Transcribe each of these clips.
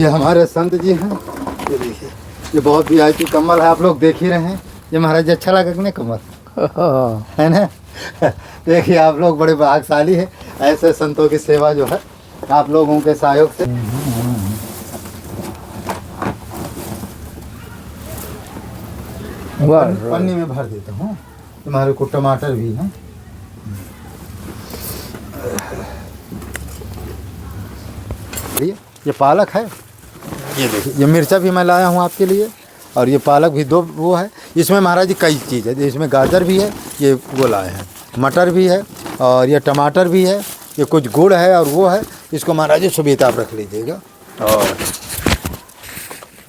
ये हमारे संत जी हैं। ये देखिए, ये बहुत वीआईपी कम्बल है, आप लोग देख ही रहे हैं। ये महाराज जी अच्छा लगा कि नहीं कम्बल है ना। देखिए आप लोग बड़े भाग्यशाली है, ऐसे संतों की सेवा जो है आप लोगों के सहयोग से। पन्नी में भर देता हूँ। तुम्हारे को टमाटर भी हैं। ये पालक है, ये देखिए, ये मिर्चा भी मैं लाया हूँ आपके लिए, और ये पालक भी दो वो है। इसमें महाराज जी कई चीज़ है, इसमें गाजर भी है, ये वो लाए हैं, मटर भी है, और ये टमाटर भी है, ये कुछ गुड़ है, और वो है। इसको महाराज जी सुबह आप रख लीजिएगा। और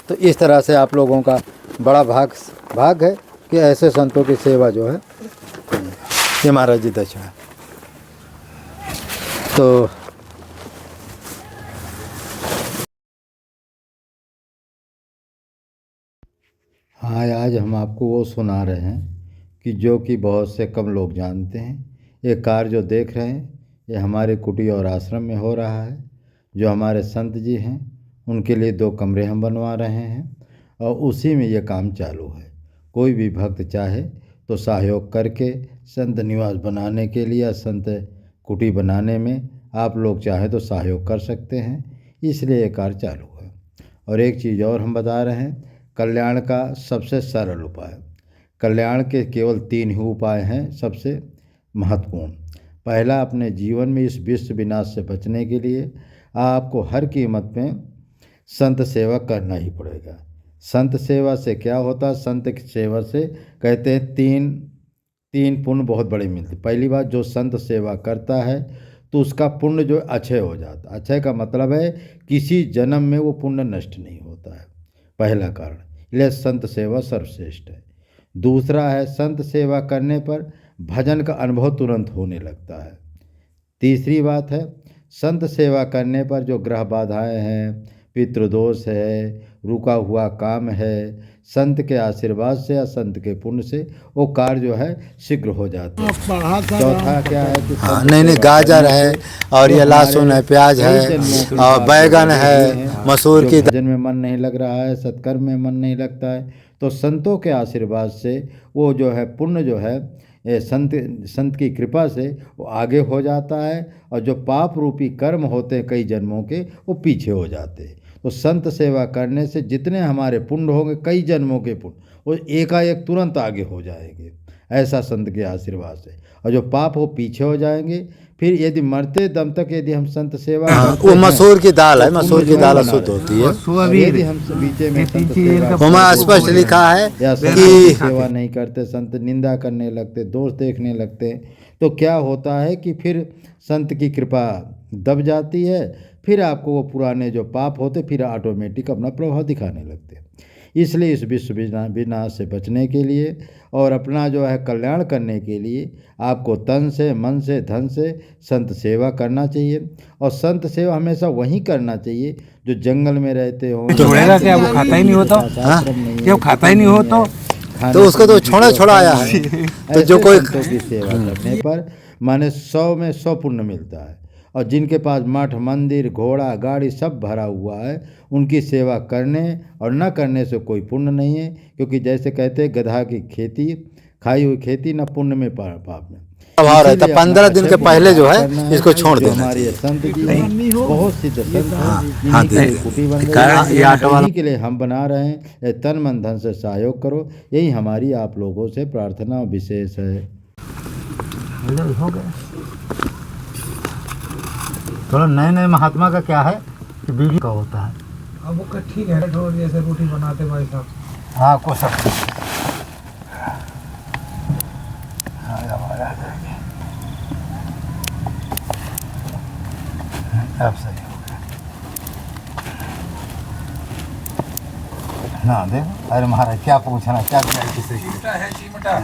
तो इस तरह से आप लोगों का बड़ा भाग है कि ऐसे संतों की सेवा जो है। ये महाराज जी दक्षिणा। तो हाँ, आज हम आपको वो सुना रहे हैं कि जो कि बहुत से कम लोग जानते हैं। ये कार्य जो देख रहे हैं ये हमारे कुटी और आश्रम में हो रहा है। जो हमारे संत जी हैं उनके लिए 2 कमरे हम बनवा रहे हैं, और उसी में ये काम चालू है। कोई भी भक्त चाहे तो सहयोग करके संत निवास बनाने के लिए या संत कुटी बनाने में आप लोग चाहे तो सहयोग कर सकते हैं, इसलिए ये कार्य चालू है। और एक चीज़ और हम बता रहे हैं, कल्याण का सबसे सरल उपाय, कल्याण के केवल 3 ही उपाय हैं सबसे महत्वपूर्ण। पहला, अपने जीवन में इस विश्व विनाश से बचने के लिए आपको हर कीमत में संत सेवा करना ही पड़ेगा। संत सेवा से क्या होता है? संत की सेवा से कहते हैं तीन पुण्य बहुत बड़े मिलते। पहली बात, जो संत सेवा करता है तो उसका पुण्य जो अक्षय हो जाता। अक्षय का मतलब है किसी जन्म में वो पुण्य नष्ट नहीं होता है, पहला कारण। इसलिए संत सेवा सर्वश्रेष्ठ है। दूसरा है, संत सेवा करने पर भजन का अनुभव तुरंत होने लगता है। तीसरी बात है, संत सेवा करने पर जो ग्रह बाधाएं हैं, पितृदोष है, रुका हुआ काम है, संत के आशीर्वाद से या संत के पुण्य से वो कार्य जो है शीघ्र हो जाता है। चौथा क्या है कि नहीं, गाजर है, और ये लहसुन है, प्याज है, और बैगन है, मसूर की भजन में मन नहीं लग रहा है, सत्कर्म में मन नहीं लगता है, तो संतों के आशीर्वाद से वो जो है पुण्य जो है संत की कृपा से वो आगे हो जाता है, और जो पाप रूपी कर्म होते हैं कई जन्मों के वो पीछे हो जाते हैं। तो संत सेवा करने से जितने हमारे पुण्य होंगे, कई जन्मों के पुण्य, वो एकाएक तुरंत आगे हो जाएंगे, ऐसा संत के आशीर्वाद से। और जो पाप हो पीछे हो जाएंगे। फिर यदि मरते दम तक यदि हम संत सेवा वो मसूर की दाल है, मसूर की दाल शुद्ध होती है। यदि हम बीचे में संत सेवा स्पष्ट लिखा है कि सेवा नहीं करते, संत निंदा करने लगते, दोष देखने लगते, तो क्या होता है कि फिर संत की कृपा दब जाती है। फिर आपको वो पुराने जो पाप होते फिर ऑटोमेटिक अपना प्रभाव दिखाने लगते हैं। इसलिए इस विश्व विनाश से बचने के लिए और अपना जो है कल्याण करने के लिए आपको तन से, मन से, धन से संत सेवा करना चाहिए। और संत सेवा हमेशा वही करना चाहिए जो जंगल में रहते हो। तो क्या वो खाता ही नहीं होता? क्या वो खाता ही नहीं हो तो उसको तो छोड़ाया है। तो जो कोई की सेवा करने पर माने 100 में 100 पुण्य मिलता है। और जिनके पास मठ, मंदिर, घोड़ा, गाड़ी सब भरा हुआ है, उनकी सेवा करने और न करने से कोई पुण्य नहीं है। क्योंकि जैसे कहते हैं, गधा की खेती, खाई हुई खेती न पुण्य में पाप में अभाव रहता। 15 दिन के पहले जो है इसको छोड़ देना। हमारे संत जी बहुत सिद्ध संत हैं, के लिए हम बना रहे हैं। तन मन धन से सहयोग करो, यही हमारी आप लोगों से प्रार्थना विशेष है। हो गया थोड़ा नए महात्मा का क्या है कि बीवी का होता है। अब वो ठीक है, जैसे रोटी बनाते भाई साहब। हाँ, को सब अब सही हो गया ना। देखो, अरे महाराज क्या पूछना, क्या चिमटा है, चिमटा।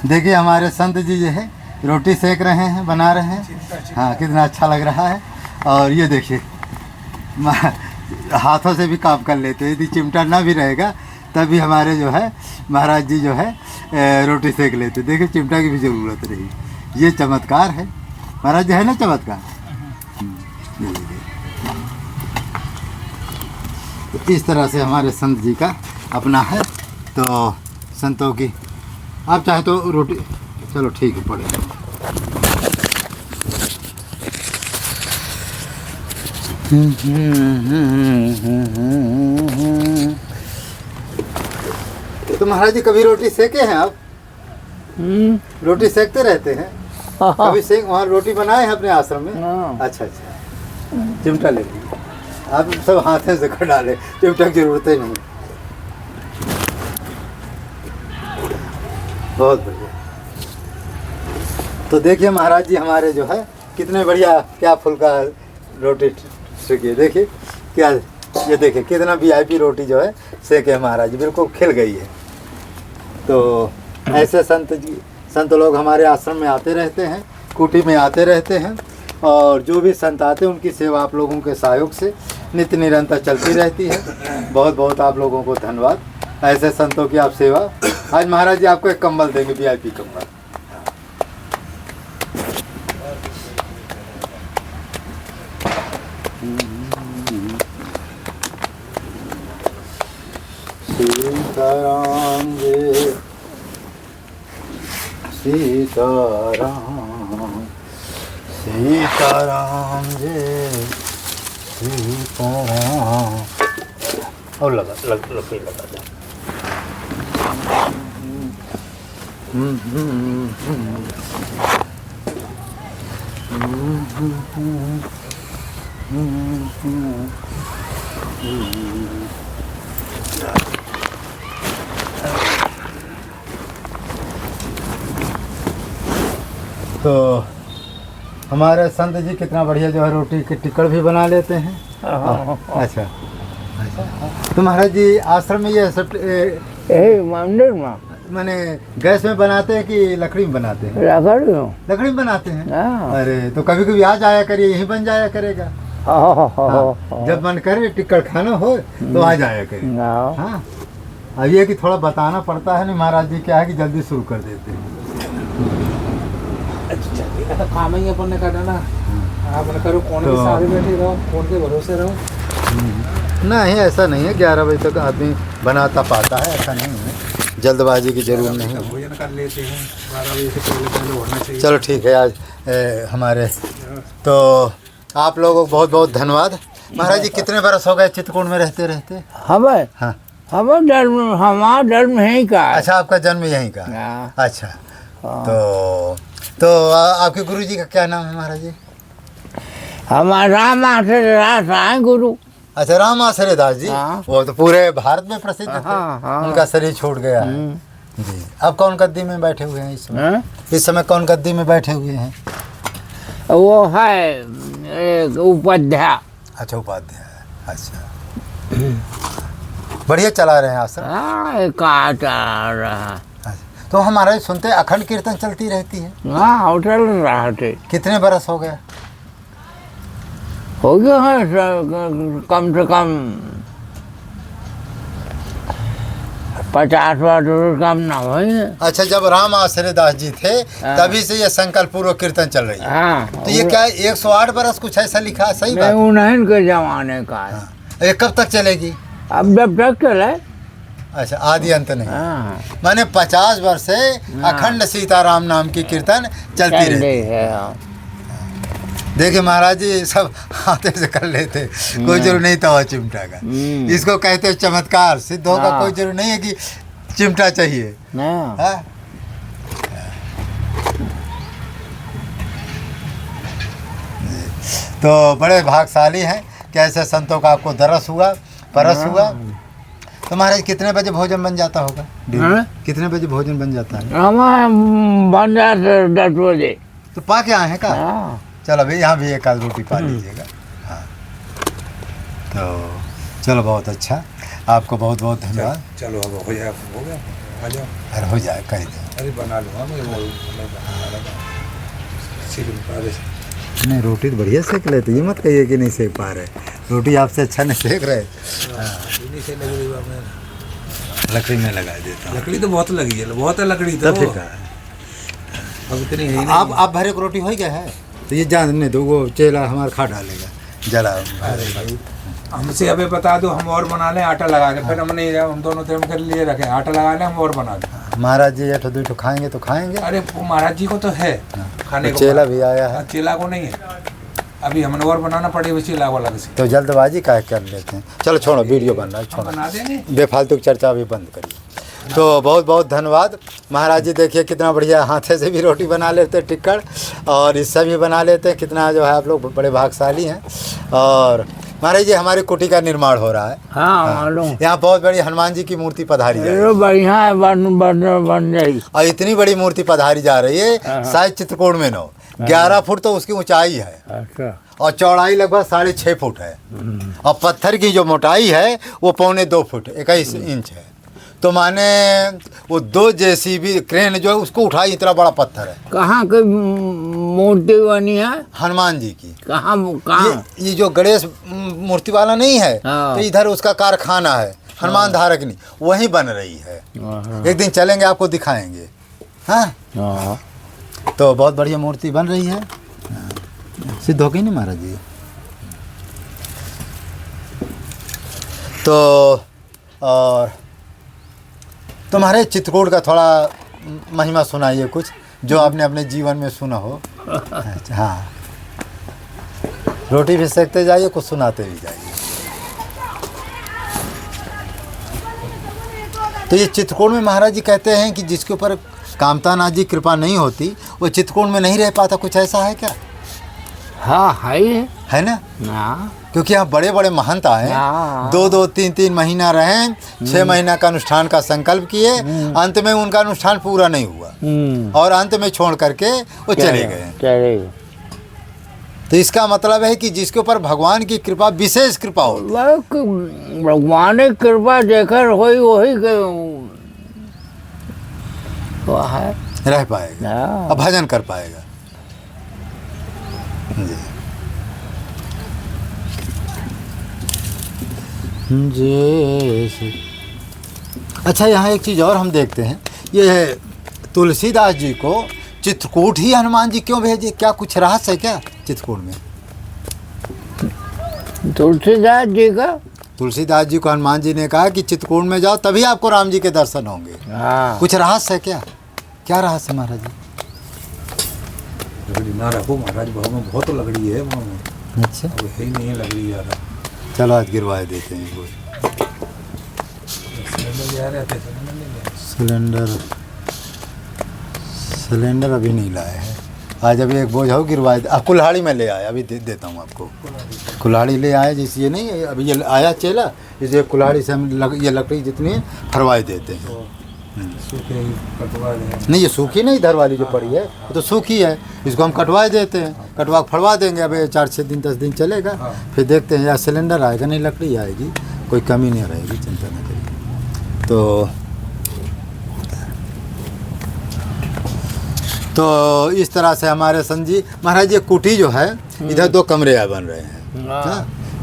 देखिए हमारे संत जी जो है रोटी सेक रहे हैं, बना रहे हैं। हाँ, कितना अच्छा लग रहा है। और ये देखिए हाथों से भी काम कर लेते हैं। यदि चिमटा ना भी रहेगा तभी हमारे जो है महाराज जी जो है रोटी सेक लेते। देखिए चिमटा की भी ज़रूरत नहीं। ये चमत्कार है महाराज जी, है ना चमत्कार। तो इस तरह से हमारे संत जी का अपना है। तो संतों की आप चाहे तो रोटी, चलो ठीक है पड़े। तो महाराज जी कभी रोटी सेके हैं आप? रोटी सेकते रहते हैं? कभी सेक वहाँ रोटी बनाए हैं अपने आश्रम में? अच्छा अच्छा, चिमटा ले लीजिए, आप सब हाथों से कर डाले, चिमटा की जरूरत ही नहीं। बहुत बढ़िया। तो देखिए महाराज जी हमारे जो है कितने बढ़िया, क्या फुल्का रोटी सेकी, देखिए क्या, ये देखिए कितना वीआईपी रोटी जो है सेके महाराज जी, बिल्कुल खिल गई है। तो ऐसे संत लोग हमारे आश्रम में आते रहते हैं, कुटी में आते रहते हैं, और जो भी संत आते हैं उनकी सेवा आप लोगों के सहयोग से नित्य निरंतर चलती रहती है। बहुत बहुत आप लोगों को धन्यवाद, ऐसे संतों की आप सेवा। आज महाराज जी आपको एक कंबल देंगे, वीआईपी कंबल। सीताराम जय सीताराम, सीताराम जय सीताराम। और लगा दे। तो हमारे संत जी कितना बढ़िया जो है रोटी के टिक्कड़ भी बना लेते हैं। अच्छा अच्छा। तो महाराज जी आश्रम में ये सब मंदिर में माने गैस में बनाते हैं कि लकड़ी में बनाते हैं? लकड़ी में बनाते हैं। अरे तो कभी कभी आ जाया करिए, यहीं बन जाया करेगा। हाँ, जब मन करे टिक्कड़ खाना हो तो आ जाया करिए। हाँ, अब ये कि थोड़ा बताना पड़ता है नहीं महाराज जी, क्या है कि जल्दी शुरू कर देते हैं। अच्छा काम ही अपन ने करना ना, आप करो कौन के सहारे बैठे रहो, कौन के भरोसे रहो। नहीं ऐसा नहीं है, 11 बजे तक आदमी बनाता पाता है, ऐसा नहीं है, जल्दबाजी की जरूरत नहीं है। भोजन कर लेते हैं 12 बजे से पहले होना चाहिए। चलो ठीक है। आज हमारे तो आप लोगों को बहुत बहुत धन्यवाद। महाराज जी कितने बरस हो गए चित्रकूट में रहते रहते? हमें हाँ, हमारा जन्म यहीं का। अच्छा, आपका जन्म यहीं का? अच्छा। तो आपके गुरु जी का क्या नाम है महाराज जी? हमारा राम आश्रय दास है गुरु। अच्छा, राम आश्रय दास जी। वो तो पूरे भारत में प्रसिद्ध थे। उनका शरीर छूट गया है जी। अब कौन गद्दी में बैठे हुए हैं इस समय? इस समय कौन गद्दी में बैठे हुए हैं? वो है उपाध्याय। अच्छा, उपाध्याय। अच्छा, बढ़िया चला रहे हैं आश्रम? कहाँ चला रहा। तो हमारे सुनते अखंड कीर्तन चलती रहती है? हाँ, चल रहा थे। कितने बरस हो गए? हो गया है कम से कम 50 वर्ष कम ना हो। अच्छा, जब राम आश्रय दास जी थे तभी से ये संकल्प पूर्वक कीर्तन चल रही है। हाँ, तो ये क्या 108 बरस कुछ ऐसा लिखा है? सही बात? उन्हीं के जमाने का है। हाँ। ये कब तक चलेगी? अब जब तक चले। अच्छा, आदि अंत नहीं। हाँ। माने 50 वर्ष से अखंड सीताराम नाम की कीर्तन चलती रहती है। देखिए महाराज जी सब हाथे से कर लेते, कोई जरूर नहीं था चिमटा का। इसको कहते हैं चमत्कार। सिद्ध होगा कोई जरूर नहीं है कि चिमटा चाहिए। तो बड़े भागशाली हैं कि ऐसे संतों का आपको दरस हुआ, परस हुआ। तो महाराज कितने बजे भोजन बन जाता होगा? कितने बजे भोजन बन जाता है? हमारा बन जाता 10 बजे। तो पा के आए हैं का? चलो भाई, यहाँ भी एक आध रोटी पा लीजिएगा। हाँ, तो चलो बहुत अच्छा, आपको बहुत बहुत धन्यवाद। चलो अब हो गया, आ जाओ। अरे हो जाए, कह दे। अरे बना लूँगा मैं। नहीं, रोटी तो बढ़िया सेक लेते, ये मत कहिए कि नहीं सेक पा रहे। रोटी आपसे अच्छा नहीं सेक रहे। लकड़ी में लगा देता हूँ। लकड़ी तो बहुत लगी है, बहुत है लकड़ी तो। अब इतनी है नहीं। आप भरे को रोटी हो गया है तो ये जानने दो, वो चेला हमारा खा डालेगा जला। हमसे अभी बता दो, हम और बना लें आटा लगा के, फिर हमने हम दोनों टाइम कर लिए रखे, आटा लगा लें हम और बना लें। महाराज जी एक दो खाएंगे तो खाएंगे। अरे वो महाराज जी को तो है खाने को, चेला भी आया है। चेला को नहीं है, अभी हमने और बनाना पड़ेगा चेला को अलग से। तो जल्दबाजी काहे कर लेते हैं। चलो छोड़ो, वीडियो बन रहा है, छोड़ो, बना देंगे, बेफालतू की चर्चा अभी बंद करिए। तो बहुत बहुत धन्यवाद महाराज जी। देखिए कितना बढ़िया, हाथे से भी रोटी बना लेते हैं टिक्कड़, और इससे भी बना लेते हैं। कितना जो है आप लोग बड़े भाग्यशाली हैं। और महाराज जी हमारी कुटी का निर्माण हो रहा है। हाँ मालूम। यहाँ बहुत बड़ी हनुमान जी की मूर्ति पधारी जा रही है। बढ़िया है, बन जाएगी। और इतनी बड़ी मूर्ति पधारी जा रही है, शायद चित्रकूट में 11 फुट तो उसकी ऊंचाई है, अच्छा। और चौड़ाई लगभग 6.5 फुट है, और पत्थर की जो मोटाई है वो 2.25 फुट 21 इंच है। तो माने वो 2 जेसीबी क्रेन जो है उसको उठाई, इतना बड़ा पत्थर है। कहाँ की मूर्ति बनी है? हनुमान जी की। कहाँ? ये जो गणेश मूर्ति वाला नहीं है, तो इधर उसका कारखाना है, हनुमान धारक नहीं, वहीं बन रही है। एक दिन चलेंगे, आपको दिखाएंगे। हाँ, तो बहुत बढ़िया मूर्ति बन रही है। सिद्ध हो गई नहीं महाराज जी। तो और तुम्हारे चित्रकूट का थोड़ा महिमा सुनाइए कुछ, जो आपने अपने जीवन में सुना हो। हाँ, रोटी भी सेकते जाइए, कुछ सुनाते भी जाइए। तो ये चित्रकूट में महाराज जी कहते हैं कि जिसके ऊपर कामतानाथ जी कृपा नहीं होती वो चित्रकूट में नहीं रह पाता, कुछ ऐसा है क्या? हाँ है ना? हाँ। क्योंकि यहाँ बड़े बड़े महंत आए, 2-2, 3-3 महीना रहे, 6 महीना का अनुष्ठान का संकल्प किए, अंत में उनका अनुष्ठान पूरा नहीं हुआ और अंत में छोड़ करके वो चले गए। तो इसका मतलब है कि जिसके ऊपर भगवान की कृपा, विशेष कृपा हो, भगवान की कृपा जेकर होई वही रह पाएगा और भजन कर पाएगा। जी। अच्छा, यहाँ एक चीज़ और हम देखते हैं, ये तुलसीदास जी को चित्रकूट ही हनुमान जी क्यों भेजे? क्या कुछ रहस्य है क्या चित्रकूट में? तुलसीदास जी का, तुलसीदास जी को हनुमान जी ने कहा कि चित्रकूट में जाओ तभी आपको राम जी के दर्शन होंगे। कुछ रहस्य है क्या? क्या रहस्य महाराज जी? लकड़ी ना रखो महाराज, भाव में बहुत लकड़ी है भाव में। अच्छा, अब है ही नहीं है लकड़ी यार। चलो आज गिरवा देते हैं कोई सिलेंडर अभी नहीं लाए हैं। आज अभी एक बोझ हो गिरवाए, कुल्हाड़ी में ले आया, अभी देता हूँ आपको। कुल्हाड़ी ले आए, जैसे ये नहीं अभी ये आया चेला, इसे कुल्हाड़ी से हम ये लकड़ी जितनी है फरवाई देते हैं। नहीं, ये सूखी नहीं, इधर वाली जो पड़ी है वो तो सूखी है, इसको हम कटवा देते हैं, कटवा फड़वा देंगे। अब 4-6 दिन 10 दिन चलेगा, फिर देखते हैं या सिलेंडर आएगा, नहीं लकड़ी आएगी, कोई कमी नहीं रहेगी, चिंता नहीं करिए। तो इस तरह से हमारे संजी महाराज ये कुटी जो है, इधर 2 कमरे बन रहे हैं।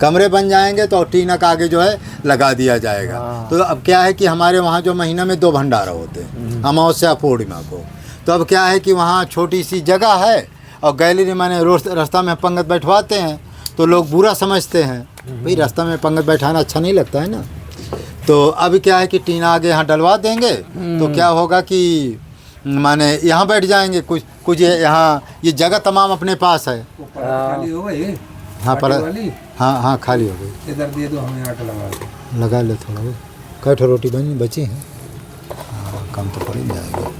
कमरे बन जाएंगे तो टीना का आगे जो है लगा दिया जाएगा। तो अब क्या है कि हमारे वहाँ जो महीना में 2 भंडारा होते हैं, अमावस्या पूर्णिमा को। तो अब क्या है कि वहाँ छोटी सी जगह है और गैलरी माने रोज रास्ता में पंगत बैठवाते हैं, तो लोग बुरा समझते हैं, भाई रास्ता में पंगत बैठाना अच्छा नहीं लगता है ना। तो अब क्या है कि टीना आगे यहाँ डलवा देंगे, तो क्या होगा कि माने यहाँ बैठ जाएंगे, कुछ यहाँ ये जगह तमाम अपने पास है। खाली हो गई? हाँ पर हाँ खाली हो गई। इधर दे दो, हमें आटा लगा ले थोड़ा। वो कई रोटी बची हैं। हाँ, कम तो पड़ ही जाएगा।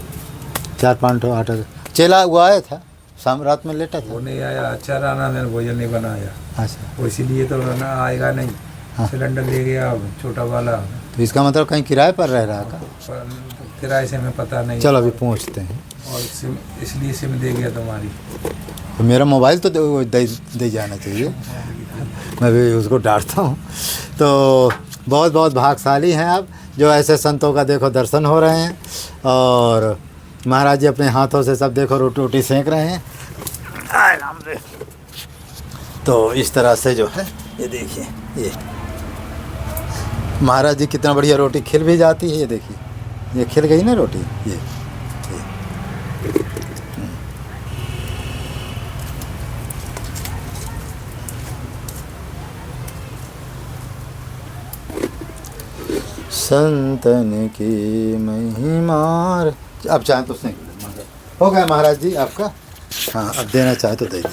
4-5 आटा। चेला हुआ आया था, शाम रात में लेटा था। वो नहीं आया, अच्छा राना ने भोजन नहीं बनाया। अच्छा, वो इसीलिए तो राना आएगा नहीं। सिलेंडर ले गया अब छोटा वाला। तो इसका मतलब कहीं किराए पर रह रहा का? किराए से हमें पता नहीं। चलो अभी पूछते हैं। और सिम इसलिए सिम दे गया तुम्हारी। तो मेरा मोबाइल तो दे जाना चाहिए, मैं भी उसको डांटता हूँ। तो बहुत बहुत भाग्यशाली हैं आप, जो ऐसे संतों का देखो दर्शन हो रहे हैं। और महाराज जी अपने हाथों से सब देखो रोटी सेंक रहे हैं। तो इस तरह से जो है ये देखिए, ये महाराज जी कितना बढ़िया रोटी खिल भी जाती है। ये देखिए, ये खिल गई ना रोटी। ये संतन की महिमा। अब चाहे तो उसने हो गया महाराज जी आपका। हाँ अब देना चाहे तो दे दें।